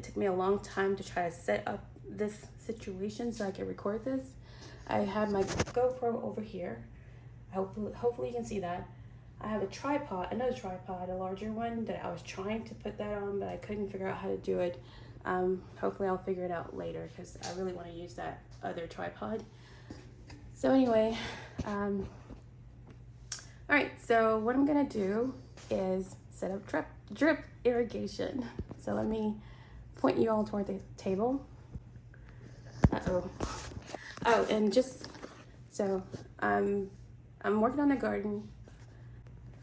It took me a long time to try to set up this situation so I can record this. I have my GoPro over here. Hopefully you can see that. I have a tripod, another tripod, a larger one that I was trying to put that on, but I couldn't figure out how to do it. Hopefully I'll figure it out later because I really want to use that other tripod. So anyway, all right, so what I'm gonna do is set up drip irrigation. So let me point you all toward the table. Oh, and just so I'm working on the garden.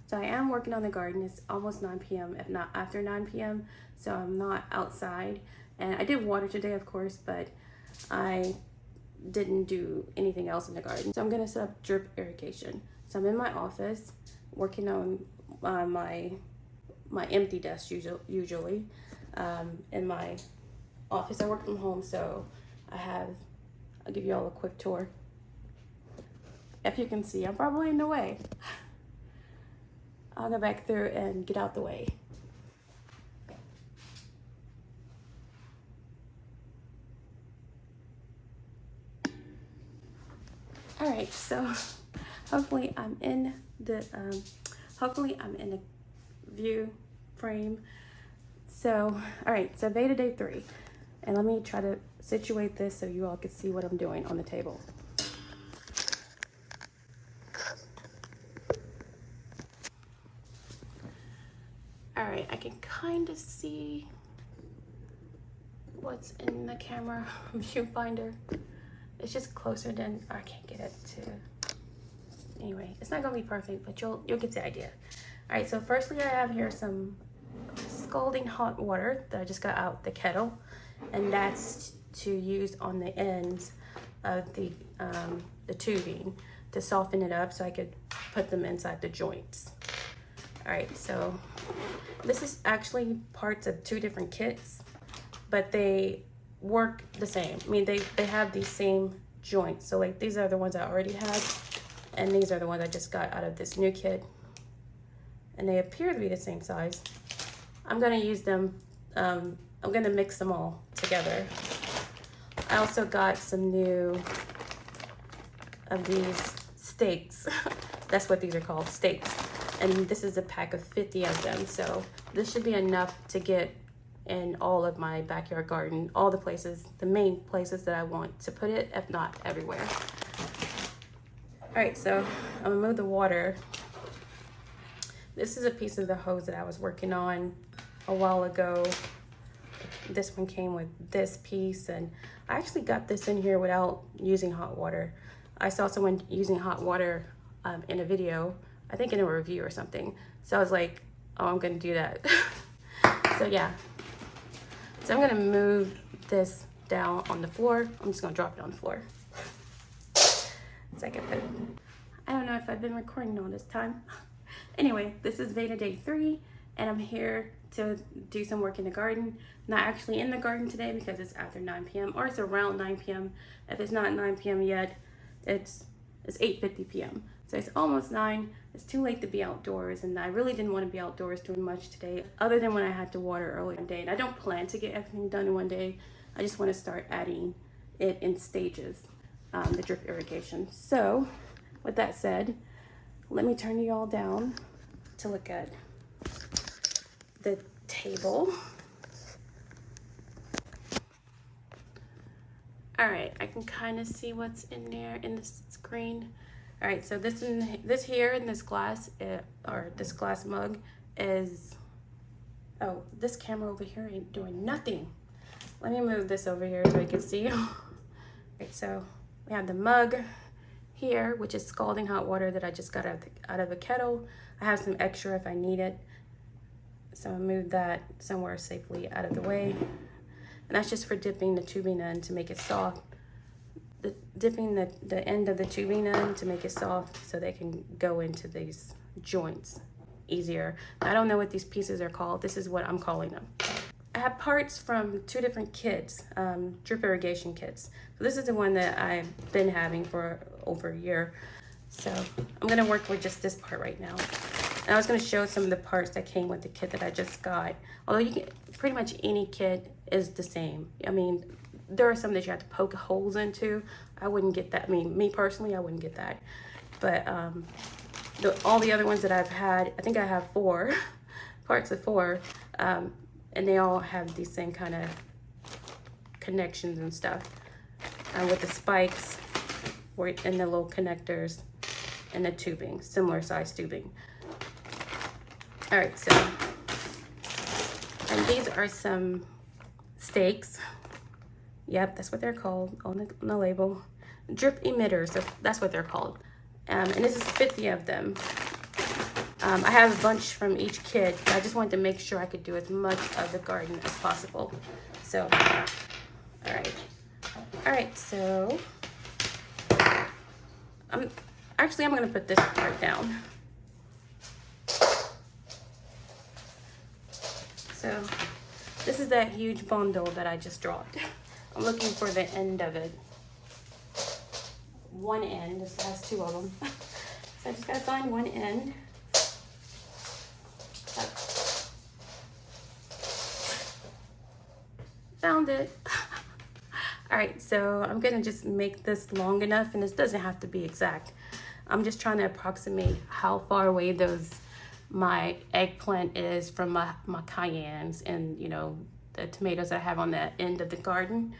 So I am working on the garden. It's almost 9 p.m. if not after 9 p.m. So I'm not outside. And I did water today, of course, but I didn't do anything else in the garden. So I'm gonna set up drip irrigation. So I'm in my office working on my empty desk usually. In my office, I work from home, so I'll give you all a quick tour. If you can see, I'm probably in the way. I'll go back through and get out the way. All right, so hopefully I'm in the view frame. So, all right, so VEDA day 3. And let me try to situate this so you all can see what I'm doing on the table. All right, I can kind of see what's in the camera viewfinder. It's just closer than, I can't get it to, anyway, it's not gonna be perfect, but you'll get the idea. All right, so firstly I have here some scalding hot water that I just got out the kettle, and that's to use on the ends of the tubing to soften it up so I could put them inside the joints. All right, so this is actually parts of 2 different kits, but they work the same. I mean, they have these same joints. So like these are the ones I already had, and these are the ones I just got out of this new kit, and they appear to be the same size. I'm gonna use them, I'm gonna mix them all together. I also got some new of these stakes. That's what these are called, stakes. And this is a pack of 50 of them. So this should be enough to get in all of my backyard garden, all the places, the main places that I want to put it, if not everywhere. All right, so I'm gonna move the water. This is a piece of the hose that I was working on a while ago. This one came with this piece, and I actually got this in here without using hot water. I saw someone using hot water in a video, I think in a review or something. So I was like, oh, I'm gonna do that. So yeah. So I'm gonna move this down on the floor. I'm just gonna drop it on the floor. So I can put it. I don't know if I've been recording all this time. Anyway, this is VEDA day 3, and I'm here to do some work in the garden. Not actually in the garden today because it's after 9 p.m. or it's around 9 p.m. If it's not 9 p.m. yet, it's 8:50 p.m. So it's almost 9. It's too late to be outdoors, and I really didn't want to be outdoors doing much today other than when I had to water earlier in the day. And I don't plan to get everything done in one day. I just want to start adding it in stages, the drip irrigation. So with that said, let me turn you all down to look at the table. All right, I can kind of see what's in there in the screen. All right, so this here in this glass, or this glass mug is, oh, this camera over here ain't doing nothing. Let me move this over here so I can see. All right, so we have the mug here, which is scalding hot water that I just got out of the kettle. I have some extra if I need it. So I'll move that somewhere safely out of the way. And that's just for dipping the tubing in to make it soft. Dipping the end of the tubing in to make it soft so they can go into these joints easier. I don't know what these pieces are called. This is what I'm calling them. I have parts from 2 different kits, drip irrigation kits. So this is the one that I've been having for over a year. So I'm gonna work with just this part right now. And I was gonna show some of the parts that came with the kit that I just got. Although you get pretty much any kit is the same. I mean, there are some that you have to poke holes into. I wouldn't get that. I mean, me personally, I wouldn't get that. But all the other ones that I've had, I think I have 4 parts of 4, and they all have these same kind of connections and stuff with the spikes and the little connectors and the tubing, similar size tubing. All right, so, and these are some stakes. Yep, that's what they're called on the label. Drip emitters, that's what they're called. And this is 50 of them. I have a bunch from each kit. I just wanted to make sure I could do as much of the garden as possible. So, all right, so I'm gonna put this part down. So this is that huge bundle that I just dropped. I'm looking for the end of it. One end, this has 2 of them. So I just gotta find one end. Found it. All right, so I'm gonna just make this long enough, and this doesn't have to be exact. I'm just trying to approximate how far away my eggplant is from my cayennes and, you know, the tomatoes I have on that end of the garden.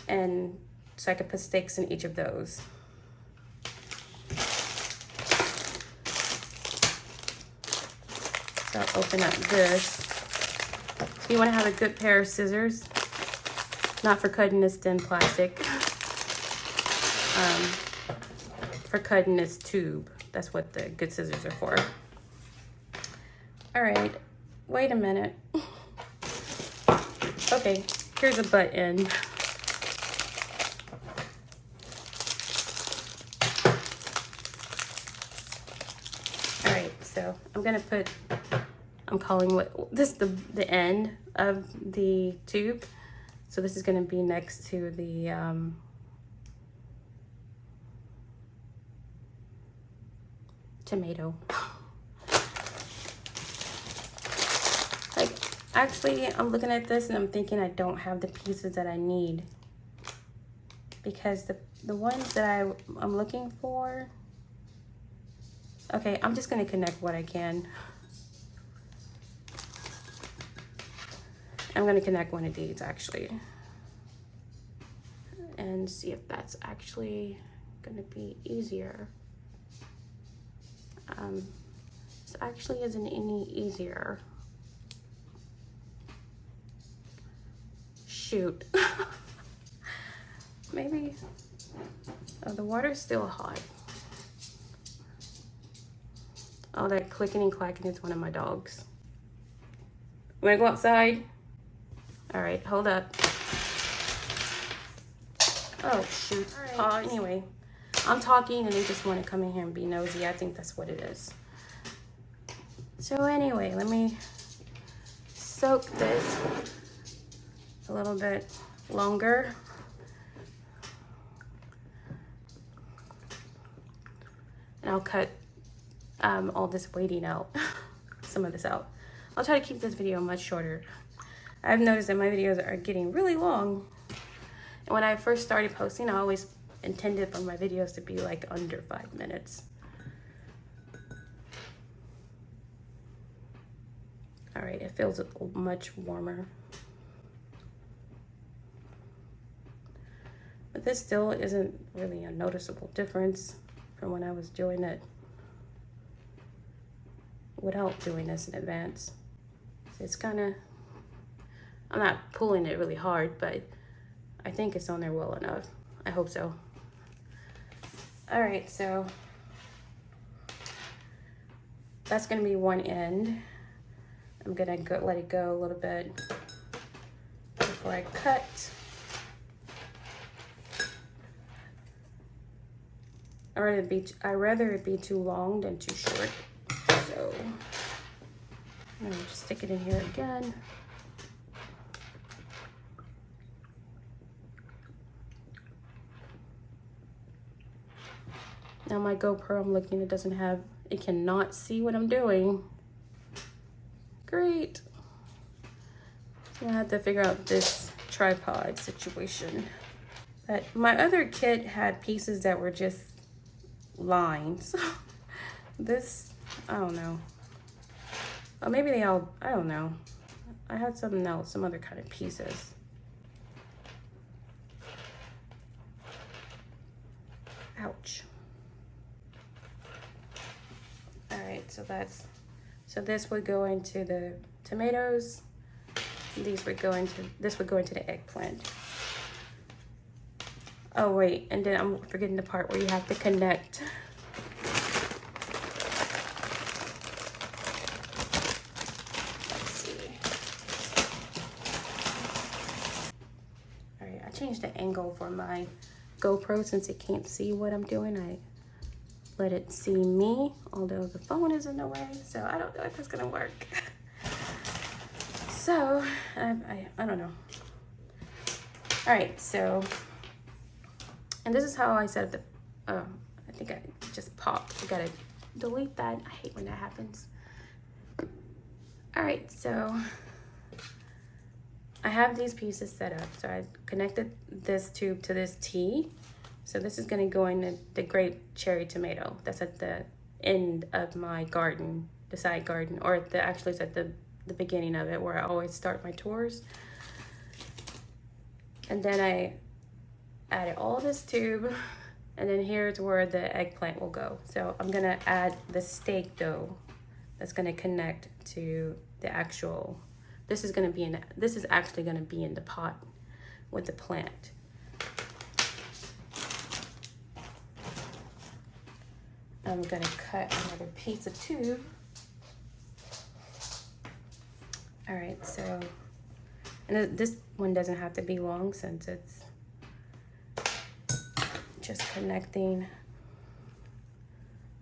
And so I could put stakes in each of those. So I'll open up this. So you want to have a good pair of scissors, not for cutting this thin plastic, for cutting this tube. That's what the good scissors are for. All right, wait a minute. Okay, here's a butt end. All right, so I'm calling this the end of the tube. So this is gonna be next to the tomato. Like, actually, I'm looking at this and I'm thinking I don't have the pieces that I need, because the ones that I'm looking for. Okay, I'm just gonna connect what I can. I'm gonna connect one of these actually, and see if that's actually gonna be easier. This actually isn't any easier. Shoot. Maybe, oh, the water's still hot. Oh, that clicking and clacking is one of my dogs. You wanna go outside? All right, hold up. Oh, shoot. All right. Anyway, I'm talking and they just want to come in here and be nosy. I think that's what it is. So anyway, let me soak this a little bit longer. And I'll cut all this waiting out, some of this out. I'll try to keep this video much shorter. I've noticed that my videos are getting really long. And when I first started posting, I always intended for my videos to be like under 5 minutes. All right, it feels much warmer. But this still isn't really a noticeable difference from when I was doing it without doing this in advance. It's kind of, I'm not pulling it really hard, but I think it's on there well enough. I hope so. All right, so that's gonna be one end. I'm gonna let it go a little bit before I cut. I'd rather it be too long than too short. So I'm gonna just stick it in here again. Now my GoPro, I'm looking, it cannot see what I'm doing. Great. I have to figure out this tripod situation. But my other kit had pieces that were just lines. This, I don't know. Or maybe they all, I don't know. I had something else, some other kind of pieces. Ouch. All right, so this would go into the tomatoes. This would go into the eggplant. Oh wait, and then I'm forgetting the part where you have to connect. Let's see. All right, I changed the angle for my GoPro since it can't see what I'm doing. I let it see me, although the phone is in the way, so I don't know if it's gonna work. So, I don't know. All right, so, and this is how I set up the, I think I just popped. I gotta delete that. I hate when that happens. All right, so I have these pieces set up. So I connected this tube to this T. So this is gonna go in the grape cherry tomato. That's at the end of my garden, the side garden, or actually it's at the beginning of it where I always start my tours. And then I added all this tube, and then here's where the eggplant will go. So I'm gonna add the steak dough that's gonna connect to the actual, this is actually gonna be in the pot with the plant. I'm gonna cut another piece of tube. All right, so, and this one doesn't have to be long since it's just connecting.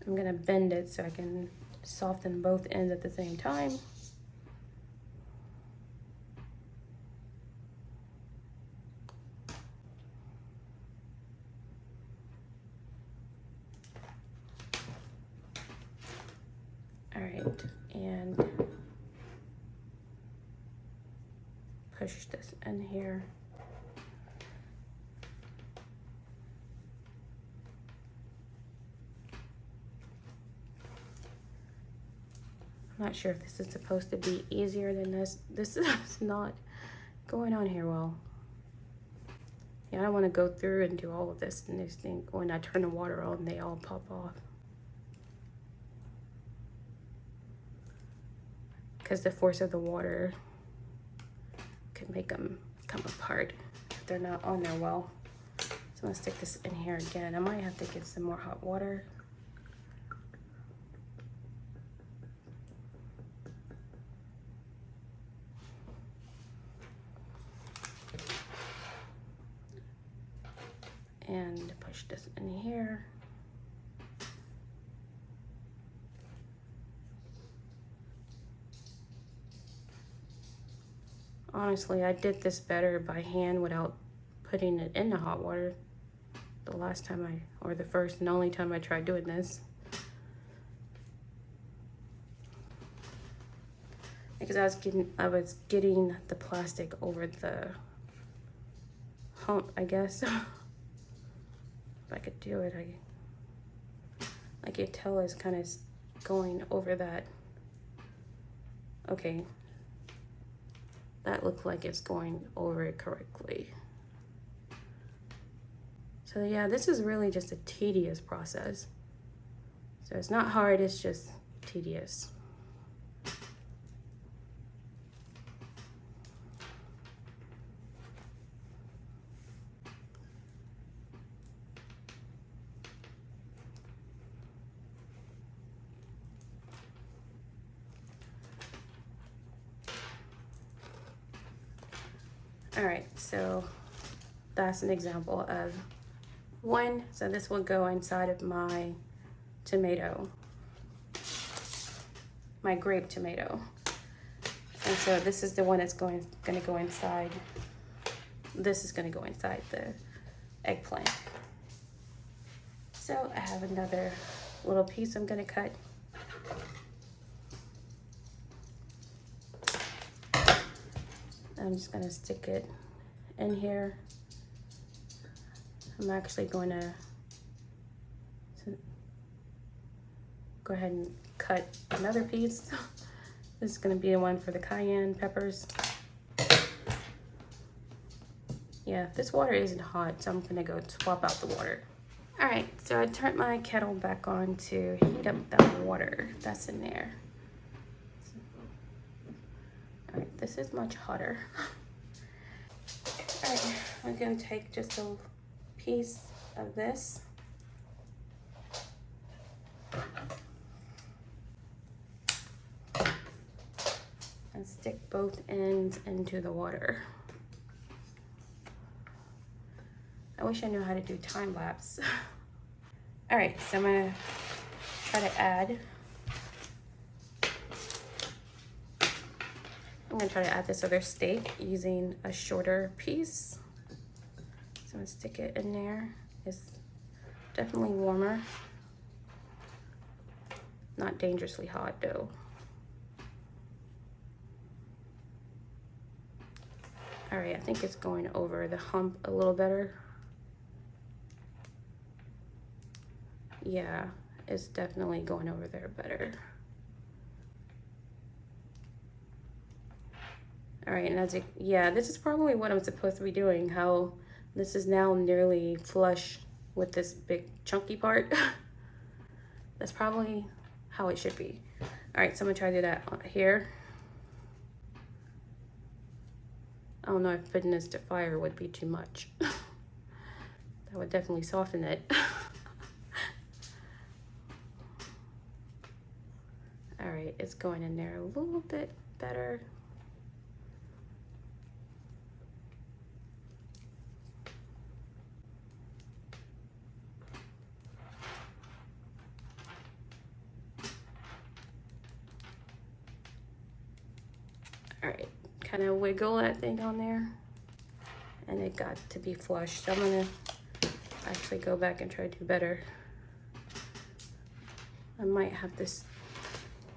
I'm gonna bend it so I can soften both ends at the same time. All right, and push this in here. I'm not sure if this is supposed to be easier than this. This is not going on here well. Yeah, I don't want to go through and do all of this and this thing. When I turn the water on, they all pop off. Because the force of the water could make them come apart if they're not on there well. So I'm gonna stick this in here again. I might have to get some more hot water. And push this in here. Honestly, I did this better by hand without putting it in the hot water the last time or the first and only time I tried doing this. Because I was getting the plastic over the hump, I guess. If I could do it, I could tell it's kind of going over that. Okay. That looks like it's going over it correctly. So yeah, this is really just a tedious process. So it's not hard, it's just tedious. All right, so that's an example of one. So this will go inside of my tomato, my grape tomato. And so this is the one that's gonna go inside. This is gonna go inside the eggplant. So I have another little piece I'm gonna cut. I'm just gonna stick it in here. I'm actually going to go ahead and cut another piece. This is gonna be the one for the cayenne peppers. Yeah, this water isn't hot, so I'm gonna go swap out the water. All right, so I turned my kettle back on to heat up that water that's in there. All right, this is much hotter. All right, I'm gonna take just a piece of this. And stick both ends into the water. I wish I knew how to do time lapse. All right, so I'm gonna try to add. I'm gonna try to add this other steak using a shorter piece. So I'm gonna stick it in there. It's definitely warmer. Not dangerously hot though. All right, I think it's going over the hump a little better. Yeah, it's definitely going over there better. All right, and as it, yeah, this is probably what I'm supposed to be doing, how this is now nearly flush with this big chunky part. That's probably how it should be. All right, so I'm gonna try to do that here. I don't know if putting this to fire would be too much. That would definitely soften it. All right, it's going in there a little bit better. All right, kind of wiggle that thing on there, and it got to be flush. So I'm gonna actually go back and try to do better. I might have this,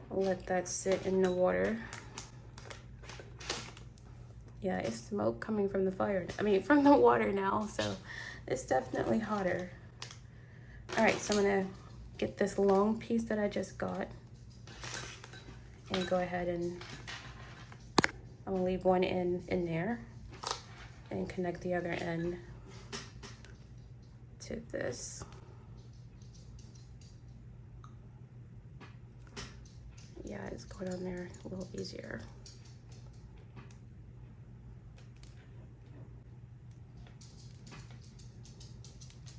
let that sit in the water. Yeah, it's smoke coming from the fire. I mean, from the water now, so it's definitely hotter. All right, so I'm gonna get this long piece that I just got and go ahead and I'm gonna leave one end in there and connect the other end to this. Yeah, it's going on there a little easier.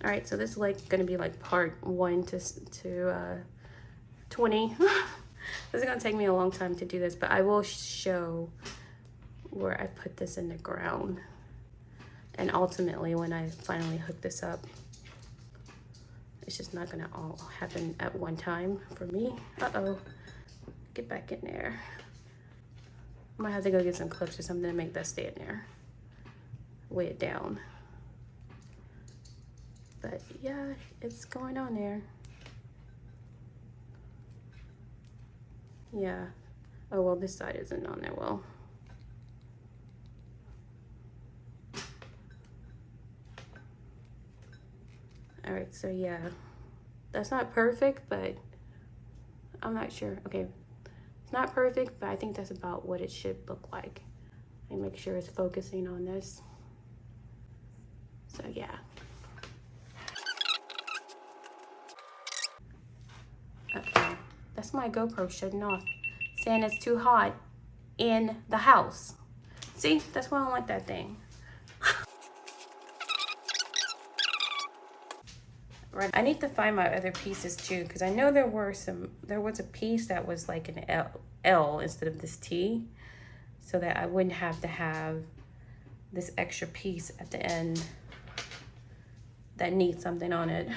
All right, so this is like gonna be like part 1 to 20. This is gonna take me a long time to do this, but I will show where I put this in the ground. And ultimately, when I finally hook this up, it's just not gonna all happen at one time for me. Uh-oh, get back in there. I might have to go get some clips or something to make that stay in there. Weigh it down. But yeah, it's going on there. Yeah. Oh, well, this side isn't on there well. All right, so yeah, that's not perfect, but I'm not sure. Okay, it's not perfect, but I think that's about what it should look like. And make sure it's focusing on this. So yeah. Okay, that's my GoPro shutting off, saying it's too hot in the house. See, that's why I don't like that thing. Right, I need to find my other pieces too, because I know there was a piece that was like an L instead of this T, so that I wouldn't have to have this extra piece at the end that needs something on it.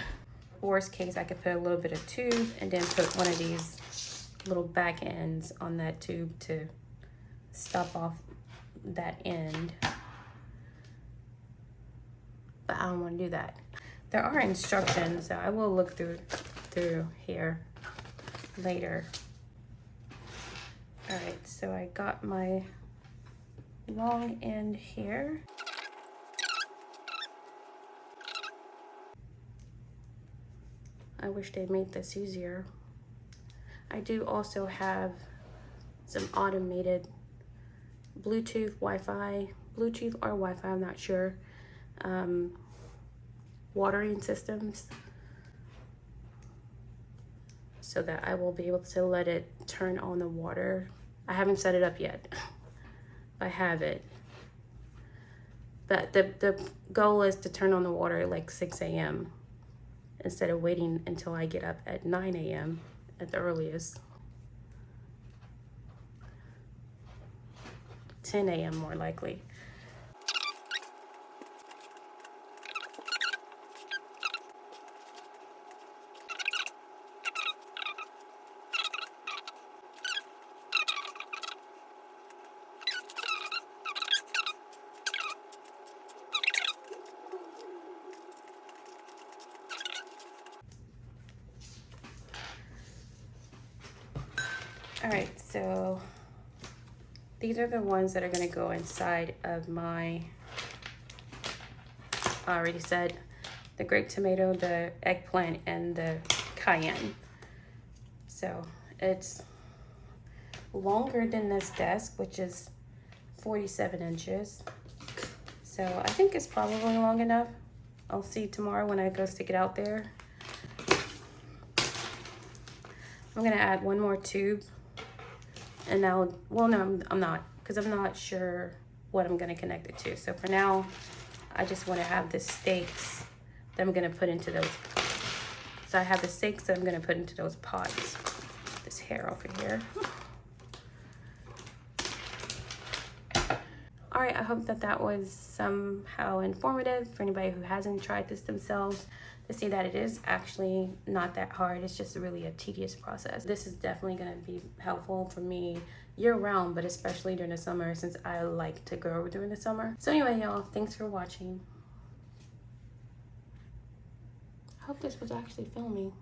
Worst case, I could put a little bit of tube and then put one of these little back ends on that tube to stop off that end. But I don't want to do that. There are instructions, so I will look through here later. All right, so I got my long end here. I wish they made this easier. I do also have some automated Bluetooth or Wi-Fi, I'm not sure, watering systems, so that I will be able to let it turn on the water. I haven't set it up yet. I have it. But the goal is to turn on the water at like 6 a.m. instead of waiting until I get up at 9 a.m. at the earliest. 10 a.m. more likely. All right, so these are the ones that are gonna go inside of my, I already said, the grape tomato, the eggplant, and the cayenne. So it's longer than this desk, which is 47 inches. So I think it's probably long enough. I'll see tomorrow when I go stick it out there. I'm gonna add one more tube. And now, well, no, I'm not, because I'm not sure what I'm gonna connect it to. So for now, I just wanna have the stakes that I'm gonna put into those. So I have the stakes that I'm gonna put into those pots. This hair over here. All right, I hope that that was somehow informative for anybody who hasn't tried this themselves, to see that it is actually not that hard. It's just really a tedious process. This is definitely gonna be helpful for me year round, but especially during the summer, since I like to grow during the summer. So anyway, y'all, thanks for watching. I hope this was actually filming.